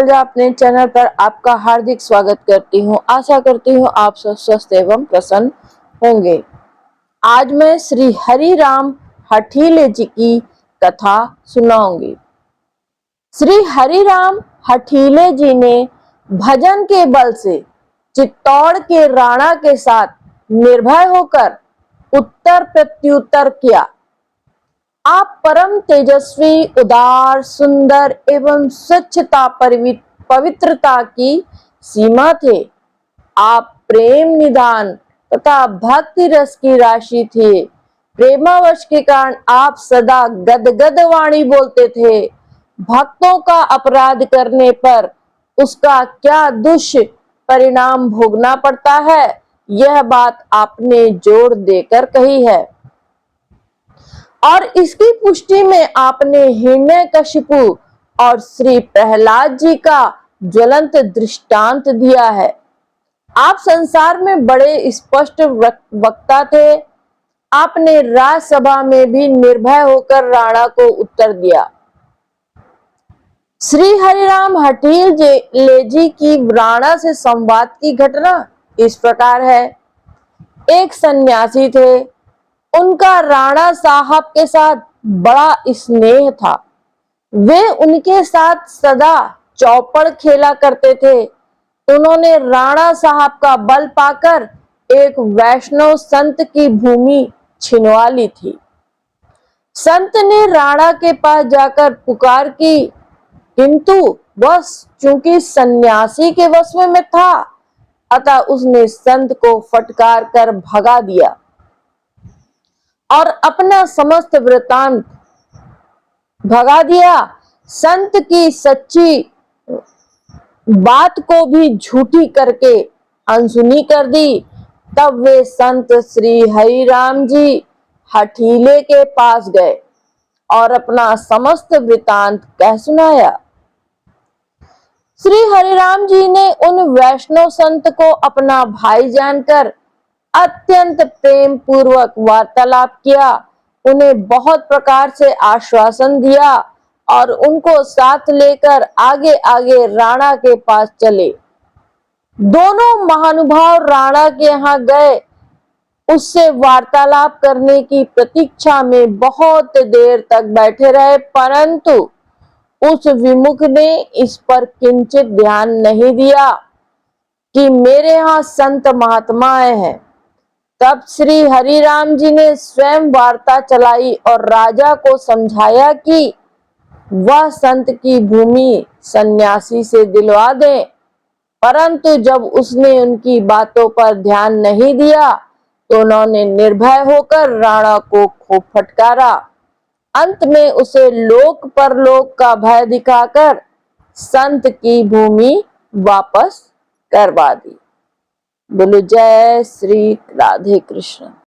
शैलजा अपने चैनल पर आपका हार्दिक स्वागत करती हूँ। आशा करती हूँ आप सब स्वस्थ एवं प्रसन्न होंगे। आज मैं श्री हरि राम हठीले जी की कथा सुनाऊंगी। श्री हरि राम हठीले जी ने भजन के बल से चित्तौड़ के राणा के साथ निर्भय होकर उत्तर प्रत्युत्तर किया। आप परम तेजस्वी, उदार, सुंदर एवं स्वच्छता पवित्रता की सीमा थे। आप प्रेम निदान तथा भक्ति रस की राशि थे। प्रेमावश के कारण आप सदा गदगद वाणी बोलते थे। भक्तों का अपराध करने पर उसका क्या दुष्परिणाम भोगना पड़ता है, यह बात आपने जोर देकर कही है। और इसकी पुष्टि में आपने हिरण्यकशिपु और श्री प्रहलाद जी का ज्वलंत दृष्टांत दिया है। आप संसार में बड़े स्पष्ट वक्ता थे। आपने राजसभा में भी निर्भय होकर राणा को उत्तर दिया। श्री हरिराम हठीले जी की राणा से संवाद की घटना इस प्रकार है। एक सन्यासी थे। उनका राणा साहब के साथ बड़ा स्नेह था। वे उनके साथ सदा चौपड़ खेला करते थे। उन्होंने राणा साहब का बल पाकर एक वैष्णव संत की भूमि छिनवा ली थी। संत ने राणा के पास जाकर पुकार की, किंतु वह चूंकि सन्यासी के वश में था, अतः उसने संत को फटकार कर भगा दिया और अपना समस्त वृतांत भगा दिया। संत की सच्ची बात को भी झूठी करके अनसुनी कर दी। तब वे संत श्री हरिराम जी हठीले के पास गए और अपना समस्त वृतांत कह सुनाया। श्री हरिराम जी ने उन वैष्णव संत को अपना भाई जानकर अत्यंत प्रेम पूर्वक वार्तालाप किया। उन्हें बहुत प्रकार से आश्वासन दिया और उनको साथ लेकर आगे आगे राणा के पास चले। दोनों महानुभाव राणा के यहाँ गए। उससे वार्तालाप करने की प्रतीक्षा में बहुत देर तक बैठे रहे, परंतु उस विमुख ने इस पर किंचित ध्यान नहीं दिया कि मेरे यहाँ संत महात्माएं हैं। तब श्री हरिराम जी ने स्वयं वार्ता चलाई और राजा को समझाया कि वह संत की भूमि सन्यासी से दिलवा दे। परंतु जब उसने उनकी बातों पर ध्यान नहीं दिया तो उन्होंने निर्भय होकर राणा को खूब फटकारा। अंत में उसे लोक परलोक का भय दिखाकर संत की भूमि वापस करवा दी। बोलो जय श्री राधे कृष्ण।